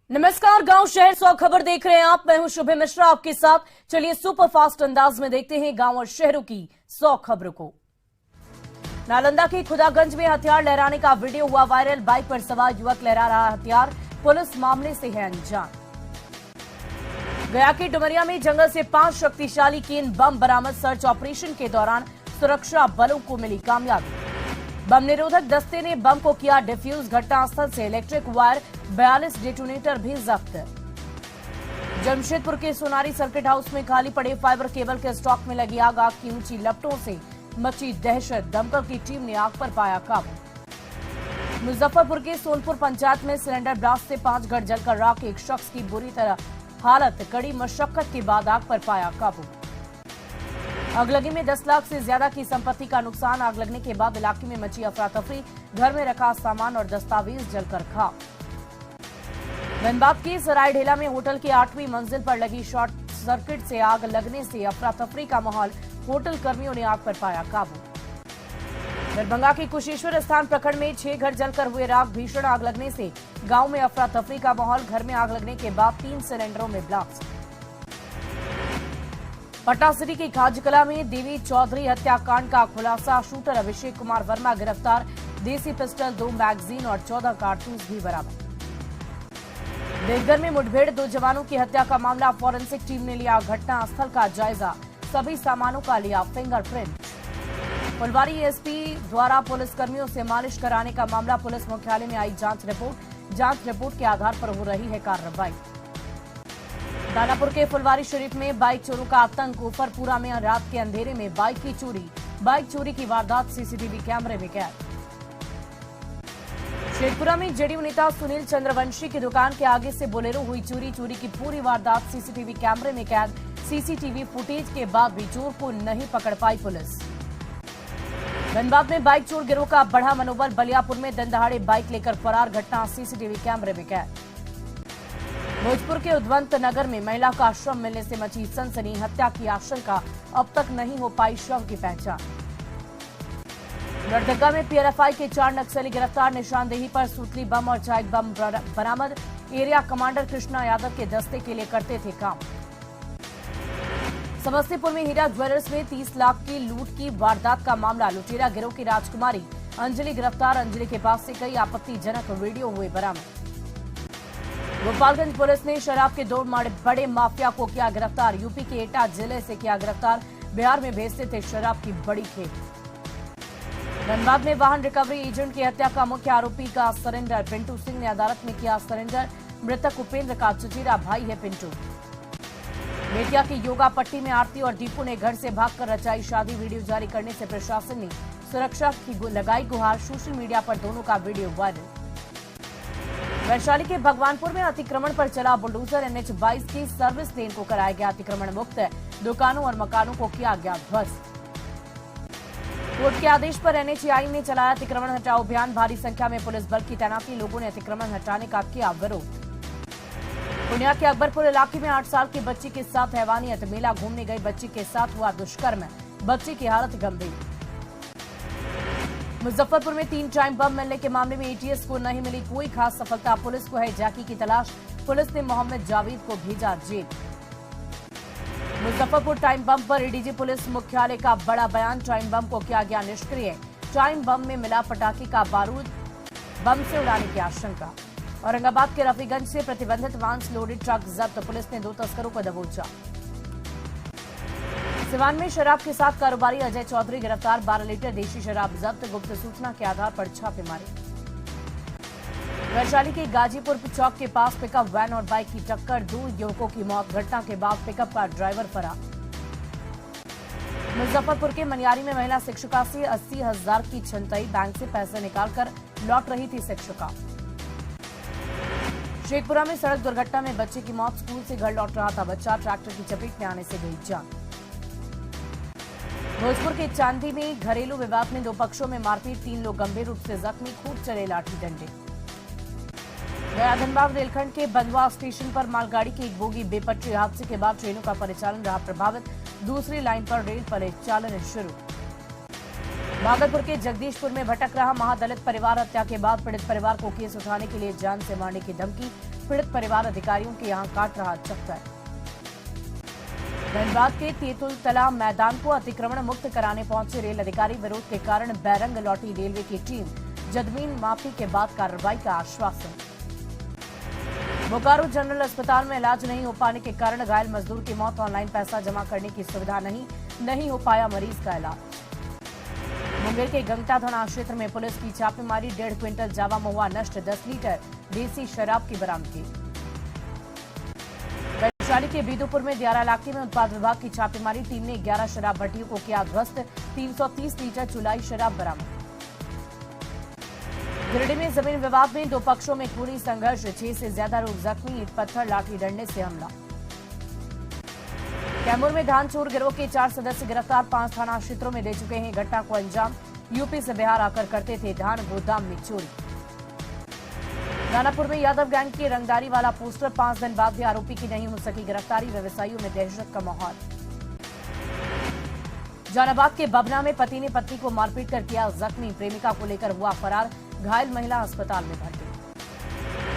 नमस्कार, गांव शहर 100 खबर देख रहे हैं आप। मैं हूं शुभे मिश्रा आपके साथ। चलिए सुपर फास्ट अंदाज में देखते हैं गांव और शहरों की 100 खबरों को। नालंदा के खुदागंज में हथियार लहराने का वीडियो हुआ वायरल। बाइक पर सवार युवक लहरा रहा हथियार, पुलिस मामले से है अनजान। गया के डुमरिया में जंगल से 5 शक्तिशाली केन बम बरामद। सर्च ऑपरेशन के दौरान सुरक्षा बलों को मिली कामयाबी। बम निरोधक दस्ते ने बम को किया डिफ्यूज। घटनास्थल से इलेक्ट्रिक वायर, 42 डेटोनेटर भी जब्त। जमशेदपुर के सोनारी सर्किट हाउस में खाली पड़े फाइबर केबल के स्टॉक में लगी आग की ऊंची लपटों से मची दहशत। दमकल की टीम ने आग पर पाया काबू। मुजफ्फरपुर के सोनपुर पंचायत में सिलेंडर ब्लास्ट से 5 घर जलकर राख। एक शख्स की बुरी तरह हालत, कड़ी मशक्कत के बाद आग पर पाया काबू। आगलगी में 10 लाख से ज्यादा की संपत्ति का नुकसान। आग लगने के बाद इलाके में मची अफरा तफरी। घर में रखा सामान और दस्तावेज जलकर खाक। धनबाद के सरायढेला में होटल की 8वीं मंजिल पर लगी शॉर्ट सर्किट से आग लगने से अफरा तफरी का माहौल। होटल कर्मियों ने आग पर पाया काबू। दरभंगा के कुशेश्वर स्थान प्रखंड में 6 घर जलकर हुए राख। भीषण आग लगने से गांव में अफरा तफरी का माहौल। घर में आग लगने के बाद 3 सिलेंडरों में ब्लास्ट। पटना सिटी के खाजकला में देवी चौधरी हत्याकांड का खुलासा। शूटर अभिषेक कुमार वर्मा गिरफ्तार। देसी पिस्टल, 2 मैगजीन और 14 कारतूस भी बरामद। देवघर में मुठभेड़, 2 जवानों की हत्या का मामला। फॉरेंसिक टीम ने लिया घटनास्थल का जायजा। सभी सामानों का लिया फिंगरप्रिंट। फुलवारी एसपी द्वारा पुलिसकर्मियों से मालिश कराने का मामला। पुलिस मुख्यालय में आई जांच रिपोर्ट के आधार पर हो रही है कार्रवाई। दानापुर के फुलवारी शरीफ में बाइक चोरों का आतंक। ऊपरपुरा में रात के अंधेरे में बाइक की चोरी। बाइक चोरी की वारदात सीसीटीवी कैमरे में कैद। शेखपुरा में जेडीयू नेता सुनील चंद्रवंशी की दुकान के आगे से बोलेरो हुई चोरी। चोरी की पूरी वारदात सीसीटीवी कैमरे में कैद। सीसीटीवी फुटेज के बाद भी चोर को नहीं पकड़ पाई पुलिस। धनबाद में बाइक चोर गिरोह का बढ़ा मनोबल। बलियापुर में दंदहाड़े बाइक लेकर फरार। घटना सीसीटीवी कैमरे में कैद। भोजपुर के उद्वंत नगर में महिला का शव मिलने से मची सनसनी। हत्या की आशंका, अब तक नहीं हो पाई शव की पहचान। लड़दगा में पीआरएफआई के 4 नक्सली गिरफ्तार। निशानदेही पर सूतली बम और चाइक बम बरामद। एरिया कमांडर कृष्णा यादव के दस्ते के लिए करते थे काम। समस्तीपुर में हीरा ज्वेलर्स में 30 लाख की लूट की वारदात का मामला। लुटेरा गिरोह की राजकुमारी अंजलि गिरफ्तार। अंजलि के पास से कई आपत्तिजनक वीडियो हुए बरामद। गोपालगंज पुलिस ने शराब के 2 बड़े माफिया को किया गिरफ्तार। यूपी के एटा जिले से किया गिरफ्तार। बिहार में भेजते थे शराब की बड़ी खेप। धनबाद में वाहन रिकवरी एजेंट की हत्या का मुख्य आरोपी का सरेंडर। पिंटू सिंह ने अदालत में किया सरेंडर। मृतक उपेंद्र का चचेरा भाई है पिंटू। बेतिया की योगा पट्टी में आरती और दीपू ने घर से भागकर रचाई शादी। वीडियो जारी करने से प्रशासन ने सुरक्षा की लगाई गुहार। सोशल मीडिया पर दोनों का वीडियो वायरल। वैशाली के भगवानपुर में अतिक्रमण पर चला बुलडोजर। NH-22 की सर्विस लेन को कराया गया अतिक्रमण मुक्त। दुकानों और मकानों को किया गया ध्वस्त। कोर्ट के आदेश पर NHAI ने चलाया अतिक्रमण हटाओ अभियान। भारी संख्या में पुलिस बल की तैनाती। लोगों ने अतिक्रमण हटाने का किया विरोध। पूर्णिया के अकबरपुर इलाके में 8 साल की बच्ची के साथ हैवानियत। मेला घूमने गई बच्ची के साथ हुआ दुष्कर्म। बच्ची की हालत गंभीर। मुजफ्फरपुर में 3 टाइम बम मिलने के मामले में ATS को नहीं मिली कोई खास सफलता। पुलिस को है जैकी की तलाश। पुलिस ने मोहम्मद जावेद को भेजा जेल। मुजफ्फरपुर टाइम बम पर ADG पुलिस मुख्यालय का बड़ा बयान। टाइम बम को किया गया निष्क्रिय। टाइम बम में मिला पटाखे का बारूद। बम से उड़ाने की आशंका। औरंगाबाद के रफीगंज से प्रतिबंधित वाहन से लोडेड ट्रक जब्त। पुलिस ने 2 तस्करों को दबोचा। सिवान में शराब के साथ कारोबारी अजय चौधरी गिरफ्तार। 12 लीटर देशी शराब जब्त। गुप्त सूचना के आधार पर छापेमारी। वैशाली के गाजीपुर चौक के पास पिकअप वैन और बाइक की टक्कर। 2 युवकों की मौत। घटना के बाद पिकअप का ड्राइवर फरार। मुजफ्फरपुर के मनियारी में महिला शिक्षिका से 80,000 की छिनतई। बैंक से पैसे निकालकर लौट रही थी शिक्षिका। शेखपुरा में सड़क दुर्घटना में बच्चे की मौत। स्कूल से घर लौट रहा था बच्चा। ट्रैक्टर की चपेट में आने से गई जान। भोजपुर के चांदी में घरेलू विवाद में 2 पक्षों में मारपीट। 3 लोग गंभीर रूप से जख्मी। खूब चले लाठी डंडे। गया धनबाद रेलखंड के बंदवा स्टेशन पर मालगाड़ी की एक बोगी बेपटरी। हादसे के बाद ट्रेनों का परिचालन रहा प्रभावित। दूसरी लाइन पर रेल परिचालन शुरू। भागलपुर के जगदीशपुर में भटक रहा महादलित परिवार। हत्या के बाद पीड़ित परिवार को केस उठाने के लिए जान से मारने की धमकी। पीड़ित परिवार अधिकारियों के यहां काट रहा चक्कर। धनबाद के तेतुल तला मैदान को अतिक्रमण मुक्त कराने पहुंचे रेल अधिकारी, विरोध के कारण बैरंग लौटी रेलवे की टीम, जमीन माफी के बाद कार्रवाई का आश्वासन। बोकारो जनरल अस्पताल में इलाज नहीं हो पाने के कारण घायल मजदूर की मौत, ऑनलाइन पैसा जमा करने की सुविधा नहीं हो पाया मरीज का इलाज। मुंगेर के गंगटा थाना क्षेत्र में पुलिस की छापेमारी, 1.5 क्विंटल जावा महुआ नष्ट, 10 लीटर देसी शराब की बरामदगी। वैशाली के बीदुपुर में दियारा इलाके में उत्पाद विभाग की छापेमारी, टीम ने 11 शराब भट्टियों को किया ध्वस्त, 330 लीटर चुलाई शराब बरामद। गिरिडीह में जमीन विवाद में 2 पक्षों में खूनी संघर्ष, 6 से ज्यादा लोग जख्मी, ईंट पत्थर लाठी डंडे से हमला। कैमूर में धान चोर गिरोह के 4 सदस्य गिरफ्तार, 5 थाना क्षेत्रों में दे चुके हैं घटना को अंजाम, यूपी से बिहार आकर करते थे धान गोदाम में चोरी। दानापुर में यादव गैंग की रंगदारी वाला पोस्टर, 5 दिन बाद भी आरोपी की नहीं हो सकी गिरफ्तारी, व्यवसायियों में दहशत का माहौल। जहानाबाद के बबना में पति ने पत्नी को मारपीट कर किया जख्मी, प्रेमिका को लेकर हुआ फरार, घायल महिला अस्पताल में भर्ती।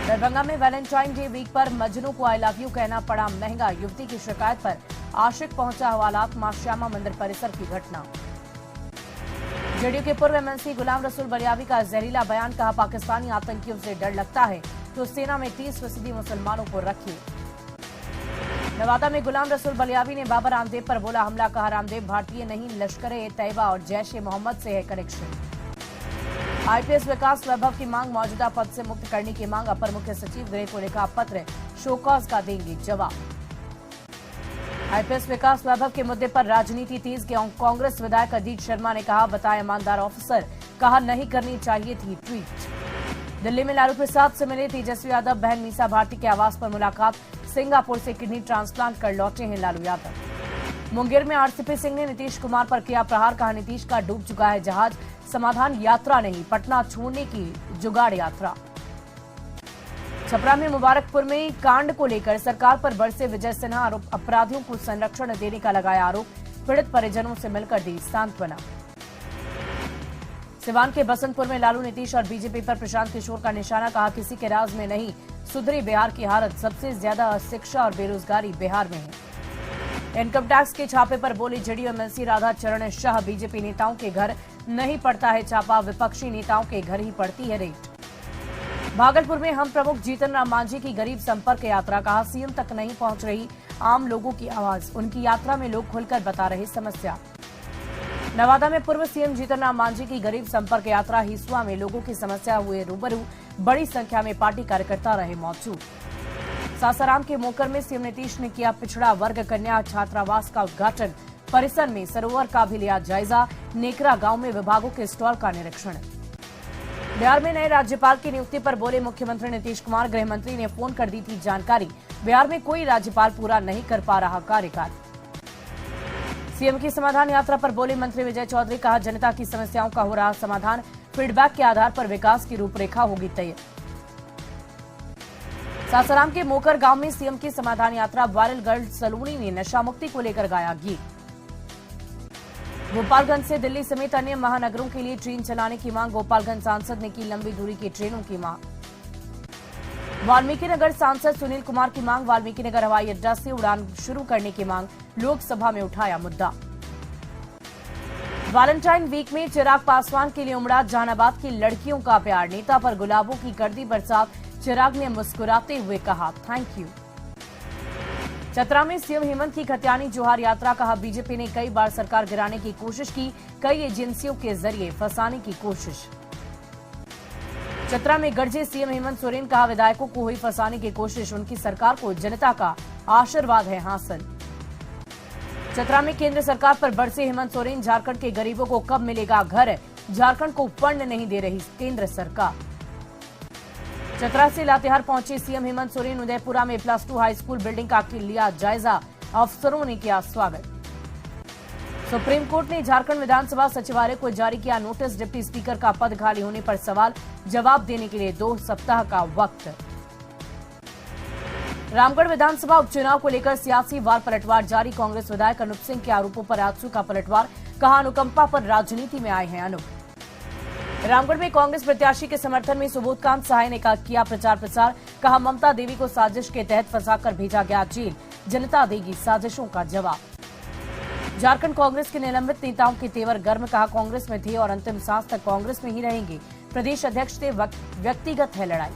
दरभंगा में वैलेंटाइन डे वीक पर मजनू को आई लव यू कहना पड़ा महंगा, युवती की शिकायत पर आशिक पहुंचा हवालात, मां श्यामा मंदिर परिसर की घटना। जेडीयू के पूर्व एमएलसी गुलाम रसूल बलियावी का जहरीला बयान, कहा पाकिस्तानी आतंकियों से डर लगता है तो सेना में 30% मुसलमानों को रखिए। नवादा में गुलाम रसूल बलियावी ने बाबा रामदेव पर बोला हमला, कहा रामदेव भारतीय नहीं, लश्कर-ए-तैयबा और जैश-ए-मोहम्मद से है कनेक्शन। आईपीएस विकास वैभव की मांग, मौजूदा पद से मुक्त करने की मांग, अपर मुख्य सचिव गृह को लिखा पत्र, शोकॉज का देंगे जवाब। आईपीएस विकास वैभव के मुद्दे पर राजनीति तेज, कांग्रेस विधायक अजीत शर्मा ने कहा बताया ईमानदार ऑफिसर, कहा नहीं करनी चाहिए थी ट्वीट। दिल्ली में लालू प्रसाद से मिले तेजस्वी यादव, बहन मीसा भारती के आवास पर मुलाकात, सिंगापुर से किडनी ट्रांसप्लांट कर लौटे हैं लालू यादव। मुंगेर में आरसीपी सिंह ने नीतीश कुमार पर किया प्रहार, कहा नीतीश का डूब चुका है जहाज, समाधान यात्रा नहीं, पटना छोड़ने की जुगाड़ यात्रा। छपरा में मुबारकपुर में कांड को लेकर सरकार पर बरसे विजय सिन्हा, अपराधियों को संरक्षण देने का लगाया आरोप, पीड़ित परिजनों से मिलकर दी सांत्वना। सिवान के बसंतपुर में लालू, नीतीश और बीजेपी पर प्रशांत किशोर का निशाना, कहा किसी के राज में नहीं सुधरी बिहार की हालत, सबसे ज्यादा शिक्षा और बेरोजगारी बिहार में है। इनकम टैक्स के छापे पर बोली जेडीयू एमएलसी राधा चरण शाह, बीजेपी नेताओं के घर नहीं पड़ता है छापा, विपक्षी नेताओं के घर ही पड़ती है रेट। भागलपुर में हम प्रमुख जीतन राम मांझी की गरीब संपर्क यात्रा, कहा सीएम तक नहीं पहुंच रही आम लोगों की आवाज, उनकी यात्रा में लोग खुलकर बता रहे समस्या। नवादा में पूर्व सीएम जीतन राम मांझी की गरीब संपर्क यात्रा, हिसुआ में लोगों की समस्या हुए रूबरू, बड़ी संख्या में पार्टी कार्यकर्ता रहे मौजूद। सासाराम के मोकर में सीएम नीतीश ने किया पिछड़ा वर्ग कन्या छात्रावास का उद्घाटन, परिसर में सरोवर का भी लिया जायजा, नेकरा गांव में विभागों के स्टॉल का निरीक्षण। बिहार में नए राज्यपाल की नियुक्ति पर बोले मुख्यमंत्री नीतीश कुमार, गृह मंत्री ने फोन कर दी थी जानकारी, बिहार में कोई राज्यपाल पूरा नहीं कर पा रहा कार्यकाल। सीएम की समाधान यात्रा पर बोले मंत्री विजय चौधरी, कहा जनता की समस्याओं का हो रहा समाधान, फीडबैक के आधार पर विकास की रूपरेखा होगी तय। सासाराम के मोकर गांव में सीएम की समाधान यात्रा, वायरल गर्ल सलोनी ने नशा मुक्ति को लेकर गाया गीत। गोपालगंज से दिल्ली समेत अन्य महानगरों के लिए ट्रेन चलाने की मांग, गोपालगंज सांसद ने की लंबी दूरी की ट्रेनों की मांग। वाल्मीकिनगर सांसद सुनील कुमार की मांग, वाल्मीकिनगर हवाई अड्डा से उड़ान शुरू करने की मांग, लोकसभा में उठाया मुद्दा। वैलेंटाइन वीक में चिराग पासवान के लिए उमड़ा जहानाबाद की लड़कियों का प्यार, नेता पर गुलाबों की कर दी बरसात, चिराग ने मुस्कुराते हुए कहा थैंक यू। चतरा में सीएम हेमंत की खतियानी जोहार यात्रा, कहा बीजेपी ने कई बार सरकार गिराने की कोशिश की, कई एजेंसियों के जरिए फंसाने की कोशिश। चतरा में गरजे सीएम हेमंत सोरेन, कहा विधायकों को हुई फंसाने की कोशिश, उनकी सरकार को जनता का आशीर्वाद है हासिल। चतरा में केंद्र सरकार पर बरसे हेमंत सोरेन, झारखंड के गरीबों को कब मिलेगा घर, झारखंड को फंड नहीं दे रही केंद्र सरकार। चतरा से लातेहार पहुंचे सीएम हेमंत सोरेन, उदयपुरा में +2 हाई स्कूल बिल्डिंग का लिया जायजा, अफसरों ने किया स्वागत। सुप्रीम कोर्ट ने झारखंड विधानसभा सचिवालय को जारी किया नोटिस, डिप्टी स्पीकर का पद खाली होने पर सवाल जवाब देने के लिए 2 सप्ताह का वक्त। रामगढ़ विधानसभा उपचुनाव को लेकर सियासी वार पलटवार जारी, कांग्रेस विधायक अनूप सिंह के आरोपों पर आजसू का पलटवार, कहा अनुकंपा पर राजनीति में आए हैं अनूप। रामगढ़ में कांग्रेस प्रत्याशी के समर्थन में सुबोधकांत सहाय ने किया प्रचार प्रसार। कहा, ममता देवी को साजिश के तहत फंसाकर भेजा गया जेल, जनता देगी साजिशों का जवाब। झारखंड कांग्रेस के निलंबित नेताओं के तेवर गर्म। कहा, कांग्रेस में थे और अंतिम सांस तक कांग्रेस में ही रहेंगे। प्रदेश अध्यक्ष से व्यक्तिगत है लड़ाई।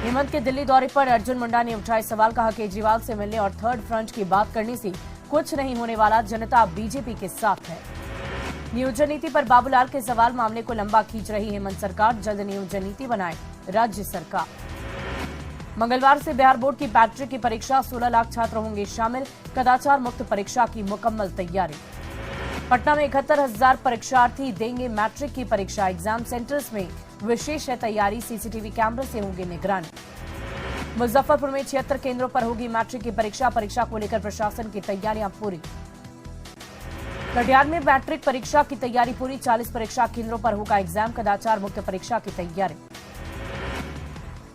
हेमंत के दिल्ली दौरे पर अर्जुन मुंडा ने उठाए सवाल। कहा, केजरीवाल से मिलने और थर्ड फ्रंट की बात करने से कुछ नहीं होने वाला, जनता बीजेपी के साथ है। नियोजन नीति पर बाबूलाल के सवाल। मामले को लंबा खींच रही हेमंत सरकार, जल्द नियोजन नीति बनाए राज्य सरकार। मंगलवार से बिहार बोर्ड की मैट्रिक की परीक्षा, 16 लाख छात्र होंगे शामिल। कदाचार मुक्त परीक्षा की मुकम्मल तैयारी। पटना में 71,000 परीक्षार्थी देंगे मैट्रिक की परीक्षा। एग्जाम सेंटर्स में विशेष है तैयारी, सीसीटीवी कैमरे से होगी निगरानी। मुजफ्फरपुर में 76 केंद्रों पर होगी मैट्रिक की परीक्षा। परीक्षा को लेकर प्रशासन की तैयारियां पूरी। कटिहार में मैट्रिक परीक्षा की तैयारी पूरी, 40 परीक्षा केंद्रों पर होगा एग्जाम। कदाचार मुक्त परीक्षा की तैयारी।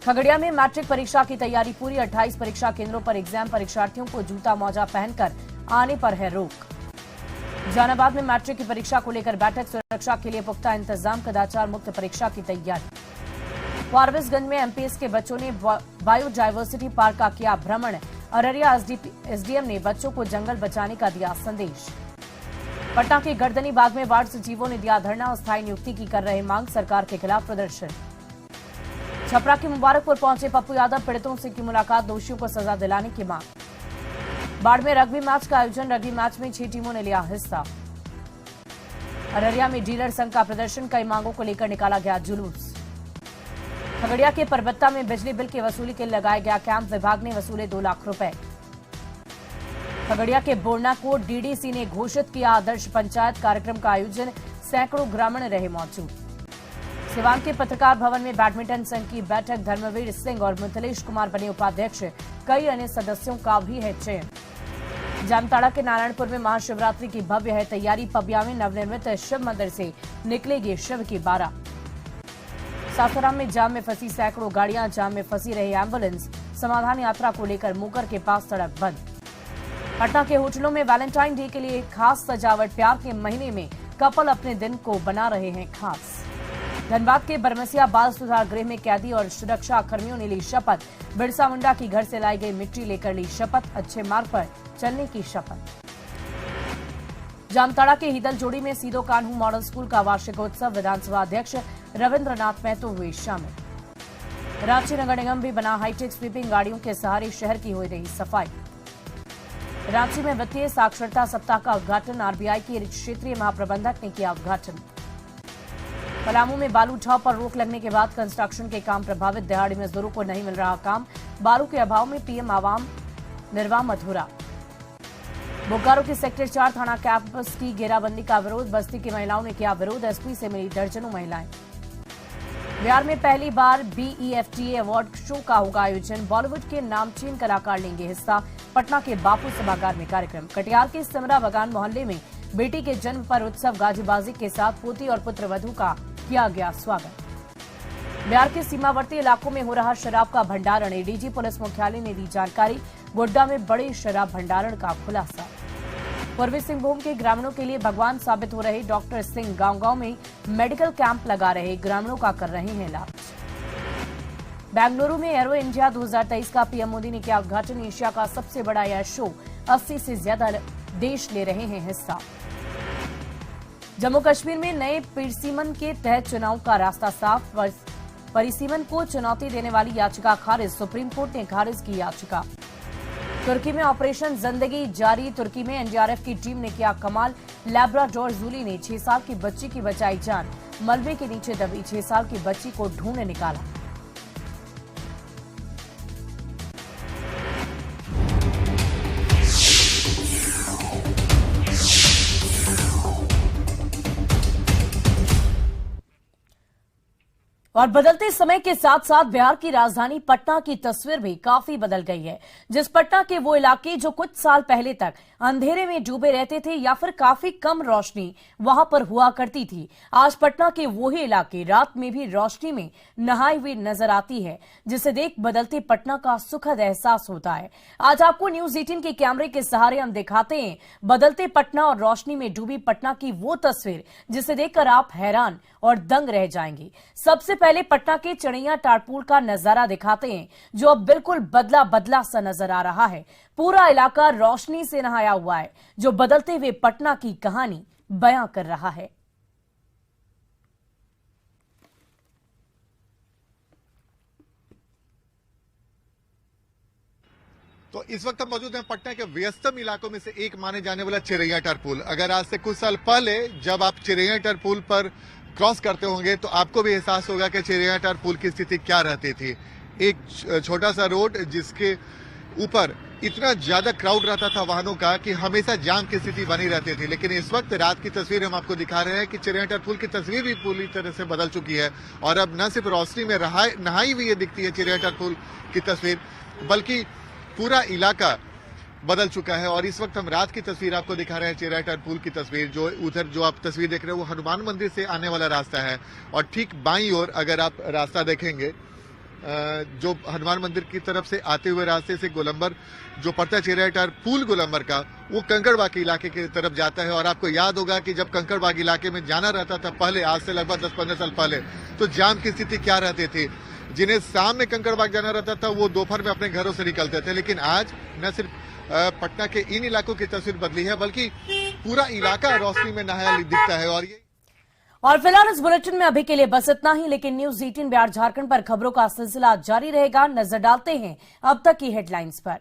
खगड़िया में मैट्रिक परीक्षा की तैयारी पूरी, 28 परीक्षा केंद्रों पर एग्जाम। परीक्षार्थियों को जूता मोजा पहनकर आने पर है रोक। जहानाबाद में मैट्रिक की परीक्षा को लेकर बैठक, सुरक्षा के लिए पुख्ता इंतजाम। कदाचार मुक्त परीक्षा की तैयारी। फारबिसगंज में एमपीएस के बच्चों ने बायोडायवर्सिटी पार्क का किया भ्रमण। अररिया एसडीएम ने बच्चों को जंगल बचाने का दिया संदेश। पटना के गर्दनी बाग में वार्ड सचिवों ने दिया धरना, अस्थायी नियुक्ति की कर रहे मांग, सरकार के खिलाफ प्रदर्शन। छपरा के मुबारकपुर पहुंचे पप्पू यादव, पीड़ितों से की मुलाकात, दोषियों को सजा दिलाने की मांग। बाढ़ में रग्बी मैच का आयोजन, रग्बी मैच में 6 टीमों ने लिया हिस्सा। अररिया में डीलर संघ का प्रदर्शन, कई मांगों को लेकर निकाला गया जुलूस। खगड़िया के परबत्ता में बिजली बिल की वसूली के लिए लगाया गया कैंप, विभाग ने वसूले 2 लाख रुपए। खगड़िया के बोरना को डीडीसी ने घोषित किया आदर्श पंचायत, कार्यक्रम का आयोजन, सैकड़ों ग्रामीण रहे मौजूद। सिवान के पत्रकार भवन में बैडमिंटन संघ की बैठक, धर्मवीर सिंह और मिथिलेश कुमार बने उपाध्यक्ष, कई अन्य सदस्यों का भी है चयन। जामताड़ा के नारायणपुर में महाशिवरात्रि की भव्य है तैयारी, पबिया में नवनिर्मित शिव मंदिर से निकलेगी शिव की बारात। सासाराम में जाम में फंसी सैकड़ों गाड़ियां, जाम में फंसी रही एम्बुलेंस, समाधान यात्रा को लेकर मुकर के पास सड़क बंद। पटना के होटलों में वैलेंटाइन डे के लिए खास सजावट, प्यार के महीने में कपल अपने दिन को बना रहे हैं खास। धनबाद के बरमसिया बाल सुधार गृह में कैदी और सुरक्षा कर्मियों ने ली शपथ, बिरसा मुंडा की घर से लाई गई मिट्टी लेकर ली शपथ, अच्छे मार्ग पर चलने की शपथ। जामताड़ा के हिदल जोड़ी में सीधो कान्हू मॉडल स्कूल का वार्षिकोत्सव, विधानसभा अध्यक्ष रविन्द्रनाथ महतो हुए शामिल। रांची नगर निगम भी बना हाईटेक, स्वीपिंग गाड़ियों के सहारे शहर की हो रही सफाई। रांची में वित्तीय साक्षरता सप्ताह का उद्घाटन, आरबीआई के क्षेत्रीय महाप्रबंधक ने किया उद्घाटन। पलामू में बालू ढाव पर रोक लगने के बाद कंस्ट्रक्शन के काम प्रभावित, दिहाड़ी मजदूरों को नहीं मिल रहा काम, बालू के अभाव में पीएम आवाम निर्वाम अधूरा। बोकारो के सेक्टर 4 थाना कैंपस की घेराबंदी का विरोध, बस्ती की महिलाओं ने किया विरोध, एसपी से मिली दर्जनों महिलाएं। बिहार में पहली बार बीईएफटीए अवार्ड शो का होगा आयोजन, बॉलीवुड के नामचीन कलाकार लेंगे हिस्सा। पटना के बापू सभागार में कार्यक्रम। कटिहार के सिमरा बगान मोहल्ले में बेटी के जन्म पर उत्सव, गाजीबाजी के साथ पोती और पुत्र वधू का किया गया स्वागत। बिहार के सीमावर्ती इलाकों में हो रहा शराब का भंडारण, एडीजी पुलिस मुख्यालय ने दी जानकारी, गोड्डा में बड़े शराब भंडारण का खुलासा। पूर्वी सिंहभूम के ग्रामीणों के लिए भगवान साबित हो रहे डॉक्टर सिंह, गांव-गांव में मेडिकल कैंप लगा रहे, ग्रामीणों का कर रहे हैं इलाज। बेंगलुरु में एरो इंडिया 2023 का पीएम मोदी ने किया उद्घाटन, एशिया का सबसे बड़ा यह शो, 80 से ज्यादा देश ले रहे हैं हिस्सा। जम्मू कश्मीर में नए परिसीमन के तहत चुनाव का रास्ता साफ, परिसीमन को चुनौती देने वाली याचिका खारिज, सुप्रीम कोर्ट ने खारिज की याचिका। तुर्की में ऑपरेशन जिंदगी जारी, तुर्की में एनडीआरएफ की टीम ने किया कमाल, लैब्राडोर जूली ने 6 साल की बच्ची की बचाई जान, मलबे के नीचे दबी 6 साल की बच्ची को ढूंढ निकाला। और बदलते समय के साथ साथ बिहार की राजधानी पटना की तस्वीर भी काफी बदल गई है। जिस पटना के वो इलाके जो कुछ साल पहले तक अंधेरे में डूबे रहते थे या फिर काफी कम रोशनी वहां पर हुआ करती थी, आज पटना के वही इलाके रात में भी रोशनी में नहाई हुई नजर आती है, जिसे देख बदलते पटना का सुखद एहसास होता है। आज आपको न्यूज 18 के कैमरे के सहारे हम दिखाते हैं बदलते पटना और रोशनी में डूबी पटना की वो तस्वीर जिसे देखकर आप हैरान और दंग रह जाएंगे। सबसे पहले पटना के चढ़ैया टारपुल का नजारा दिखाते हैं, जो अब बिल्कुल बदला बदला सा नजर आ रहा है। पूरा इलाका रोशनी से नहाया हुआ है, जो बदलते हुए पटना की कहानी बयां कर रहा है। तो इस वक्त हम मौजूद हैं पटना के व्यस्तम इलाकों में से एक माने जाने वाला चिरैया टारपुल। अगर आज से कुछ साल पहले जब आप चिरैया टारपुल पर क्रॉस करते होंगे तो आपको भी एहसास होगा कि चिरैया टारपुल की स्थिति क्या रहती थी। एक छोटा सा रोड जिसके ऊपर इतना ज्यादा क्राउड रहता था वाहनों का कि हमेशा जाम की स्थिति बनी रहती थी। लेकिन इस वक्त रात की तस्वीर हम आपको दिखा रहे हैं कि चिरैया टारपुल की तस्वीर भी पूरी तरह से बदल चुकी है और अब न सिर्फ रोशनी में नहाई हुई दिखती है चिरैया टारपुल की तस्वीर, बल्कि पूरा इलाका बदल चुका है। और इस वक्त हम रात की तस्वीर आपको दिखा रहे हैं, चिरैया टारपुल की तस्वीर। जो उधर जो आप तस्वीर देख रहे हैं वो हनुमान मंदिर से आने वाला रास्ता है और ठीक बाईं ओर अगर आप रास्ता देखेंगे जो हनुमान मंदिर की तरफ से आते हुए रास्ते से गोलंबर जो पड़ता है चिरैया टारपुल गोलंबर का, वो कंकड़बाग इलाके की तरफ जाता है। और आपको याद होगा कि जब कंकड़बाग इलाके में जाना रहता था पहले, आज से लगभग 10-15 साल पहले, तो जाम की स्थिति क्या रहती थी। जिन्हें शाम में कंकड़बाग जाना रहता था वो दोपहर में अपने घरों से निकलते थे। लेकिन आज न सिर्फ पटना के इन इलाकों की तस्वीर बदली है बल्कि पूरा इलाका रोशनी में नहाया दिखता है। और फिलहाल इस बुलेटिन में अभी के लिए बस इतना ही, लेकिन न्यूज 18 बिहार झारखंड पर खबरों का सिलसिला जारी रहेगा। नजर डालते हैं अब तक की हेडलाइंस पर।